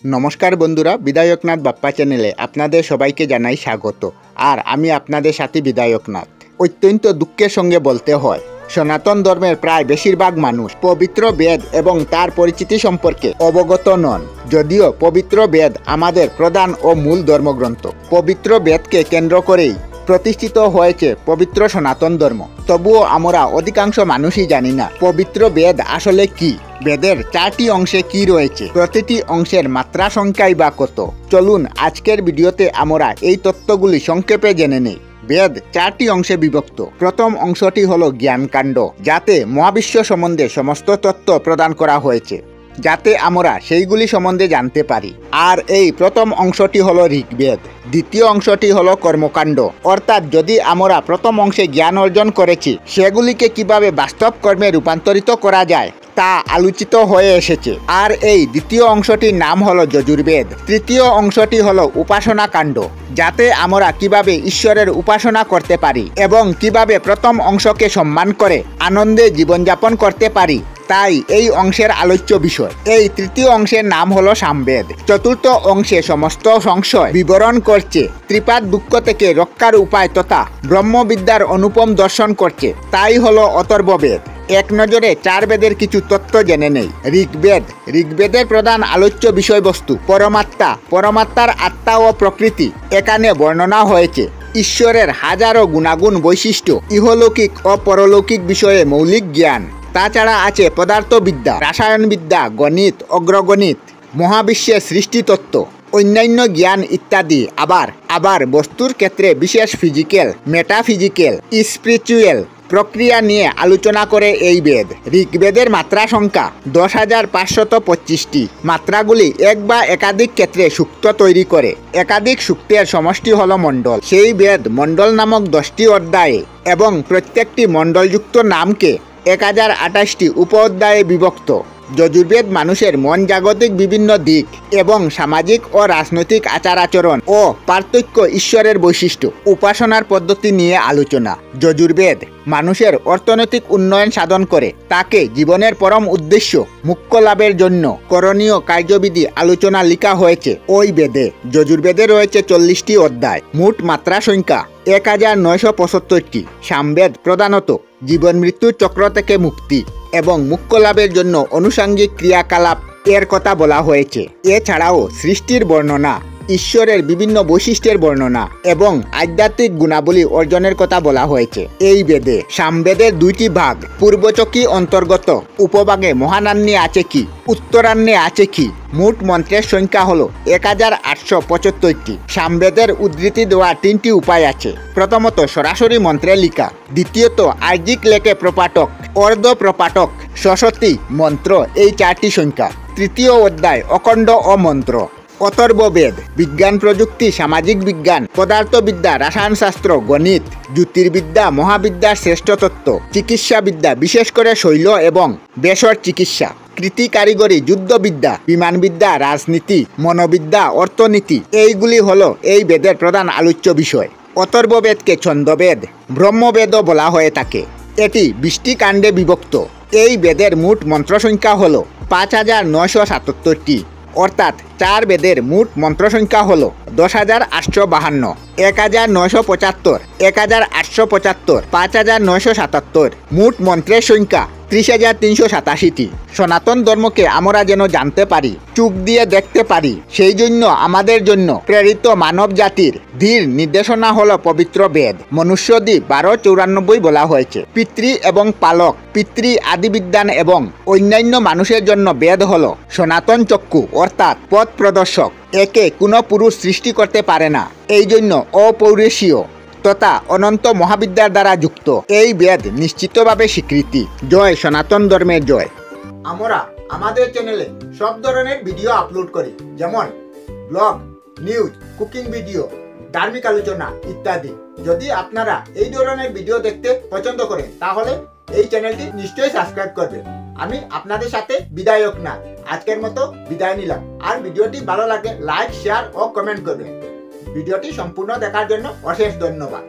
নমস্কার বন্ধুরা, বিধায়কনাথ বাপ্পা চ্যানেলে আপনাদের সবাইকে জানাই স্বাগত। আর আমি আপনাদের সাথে বিধায়কনাথ। অত্যন্ত দুঃখের সঙ্গে বলতে হয়, সনাতন ধর্মের প্রায় বেশিরভাগ মানুষ পবিত্র বেদ এবং তার পরিচিতি সম্পর্কে অবগত নন। যদিও পবিত্র বেদ আমাদের প্রধান ও মূল ধর্মগ্রন্থ, পবিত্র বেদকে কেন্দ্র করেই প্রতিষ্ঠিত হয়েছে পবিত্র সনাতন ধর্ম, তবুও আমরা অধিকাংশ মানুষই জানি না পবিত্র বেদ আসলে কি, বেদের 4টি অংশে কি রয়েছে, প্রতিটি অংশের মাত্রা সংখ্যাই বা কত। চলুন আজকের ভিডিওতে আমরা এই তত্ত্বগুলি সংক্ষেপে জেনে নেই। বেদ 4টি অংশে বিভক্ত। প্রথম অংশটি হলো জ্ঞানকাণ্ড, যাতে মহাবিশ্ব সম্বন্ধে সমস্ত তত্ত্ব প্রদান করা হয়েছে, যাতে আমরা সেইগুলি সম্বন্ধে জানতে পারি। আর এই প্রথম অংশটি হলো ঋগ্বেদ। দ্বিতীয় অংশটি হলো কর্মকাণ্ড, অর্থাৎ যদি আমরা প্রথম অংশে জ্ঞান অর্জন করেছি সেগুলিকে কিভাবে বাস্তব কর্মে রূপান্তরিত করা যায় তা আলোচিত হয়ে এসেছে। আর এই দ্বিতীয় অংশটির নাম হলো যজুর্বেদ। তৃতীয় অংশটি হলো উপাসনা কাণ্ড, যাতে আমরা কিভাবে ঈশ্বরের উপাসনা করতে পারি এবং কিভাবে প্রথম অংশকে সম্মান করে আনন্দে জীবনযাপন করতে পারি, তাই এই অংশের আলোচ্য বিষয়। এই তৃতীয় অংশের নাম হলো সামবেদ। চতুর্থ অংশে সমস্ত সংশয় বিবরণ করছে, ত্রিপাদ দুঃখ থেকে রক্ষার উপায় তথা ব্রহ্মবিদ্যার অনুপম দর্শন করছে, তাই হলো অথর্ববেদ। এক নজরে 4 বেদের কিছু তত্ত্ব জেনে নেই। ঋগ্বেদ। ঋগ্বেদের প্রধান আলোচ্য বিষয়বস্তু পরমাত্মা, পরমাত্মার আত্মা ও প্রকৃতি এখানে বর্ণনা হয়েছে। ঈশ্বরের হাজারো গুণাগুণ বৈশিষ্ট্য, ইহলৌকিক ও পরলৌকিক বিষয়ে মৌলিক জ্ঞান। তাছাড়া আছে পদার্থবিদ্যা, রাসায়নবিদ্যা, গণিত, অগ্রগণিত, মহাবিশ্বের সৃষ্টিতত্ত্ব, অন্যান্য জ্ঞান ইত্যাদি। আবার বস্তুর ক্ষেত্রে বিশেষ ফিজিক্যাল, মেটাফিজিক্যাল, স্পিরিচুয়াল প্রক্রিয়া নিয়ে আলোচনা করে এই বেদ। ঋগ্বেদের মাত্রা সংখ্যা 10,525টি। মাত্রাগুলি এক বা একাধিক ক্ষেত্রে সূক্ত তৈরি করে। একাধিক সূক্তের সমষ্টি হল মণ্ডল। সেই বেদ মণ্ডল নামক 10টি অধ্যায়ে এবং প্রত্যেকটি মণ্ডলযুক্ত নামকে 1028টি উপ অধ্যায়ে বিভক্ত। যজুর্বেদ মানুষের মন জাগতিক বিভিন্ন দিক এবং সামাজিক ও রাজনৈতিক আচার আচরণ ও পার্থক্য, ঈশ্বরের বৈশিষ্ট্য, উপাসনার পদ্ধতি নিয়ে আলোচনা। যজুর্বেদ মানুষের অর্থনৈতিক উন্নয়ন সাধন করে, তাকে জীবনের পরম উদ্দেশ্য মুখ্য লাভের জন্য করণীয় কার্যবিধি আলোচনা লেখা হয়েছে ওই বেদে। যজুর্বেদে রয়েছে 40টি অধ্যায়, মোট মাত্রা সংখ্যা 1975টি। সামবেদ প্রধানত জীবন মৃত্যুর চক্র থেকে মুক্তি এবং মুখ্য লাভের জন্য অনুষাঙ্গিক ক্রিয়াকলাপ এর কথা বলা হয়েছে। এছাড়াও সৃষ্টির বর্ণনা, ঈশ্বরের বিভিন্ন বৈশিষ্ট্যের বর্ণনা এবং আধ্যাত্মিক গুণাবলী অর্জনের কথা বলা হয়েছে এই বেদে। সামবেদের 2টি ভাগ, পূর্বচকি অন্তর্গত। উপভাগে মহানান্যে আছে কি, উত্তরান্যে আছে কি। মোট মন্ত্রের সংখ্যা হলো 1875টি। সামবেদের উদ্ধৃতি দেওয়া 3টি উপায় আছে। প্রথমত সরাসরি মন্ত্রে লিখা, দ্বিতীয়ত আর্জিক লেখে প্রপাঠক, অর্ধ প্রপাঠক, সরস্বতী মন্ত্র, এই 4টি সংখ্যা। তৃতীয় অধ্যায় অখণ্ড ও মন্ত্র। অথর্ববেদ বিজ্ঞান প্রযুক্তি, সামাজিক বিজ্ঞান, পদার্থবিদ্যা, রসায়নশাস্ত্র, গণিত, জ্যোতির্বিদ্যা, মহাবিদ্যার শ্রেষ্ঠ তত্ত্ব, চিকিৎসাবিদ্যা, বিশেষ করে শৈল এবং বেসর চিকিৎসা, কৃতি কারিগরি, যুদ্ধবিদ্যা, বিমানবিদ্যা, রাজনীতি, মনোবিদ্যা, অর্থনীতি, এইগুলি হলো এই বেদের প্রধান আলোচ্য বিষয়। অথর্ববেদকে ছন্দবেদ, ব্রহ্মবেদও বলা হয়ে থাকে। এটি 20টি কাণ্ডে বিভক্ত। এই বেদের মোট মন্ত্র সংখ্যা হল 5977টি, অর্থাৎ 4 বেদের মোট মন্ত্র সংখ্যা হল 10,852, 1975, 1875, 5977। মোট মন্ত্রের সংখ্যা 30,387টি। সনাতন ধর্মকে আমরা যেন জানতে পারি, চোখ দিয়ে দেখতে পারি, সেই জন্য আমাদের জন্য প্রেরিত মানব জাতির ধীর নির্দেশনা হলো পবিত্র বেদ। মনুষ্যদ্বীপ 1294 বলা হয়েছে। পিতৃ এবং পালক, পিতৃ আদিবিদ্যান এবং অন্যান্য মানুষের জন্য বেদ হলো সনাতন চক্ষু, অর্থাৎ পথ প্রদর্শক। একে কোনো পুরুষ সৃষ্টি করতে পারে না, এই জন্য অপৌরুষীয় তথা অনন্ত মহাবিদ্যার দ্বারা যুক্ত। এই বেদ নিশ্চিতভাবে স্বীকৃতি। জয় সনাতন ধর্মের জয়। আমরা আমাদের চ্যানেলে সব ধরনের ভিডিও আপলোড করি, যেমন ব্লগ, নিউজ, কুকিং ভিডিও, ধার্মিক আলোচনা ইত্যাদি। যদি আপনারা এই ধরনের ভিডিও দেখতে পছন্দ করেন তাহলে এই চ্যানেলটি নিশ্চয়ই সাবস্ক্রাইব করবেন। আমি আপনাদের সাথে বিধায়কনাথ আজকের মতো বিদায় নিলাম। আর ভিডিওটি ভালো লাগে লাইক, শেয়ার ও কমেন্ট করবেন। ভিডিওটি সম্পূর্ণ দেখার জন্য অশেষ ধন্যবাদ।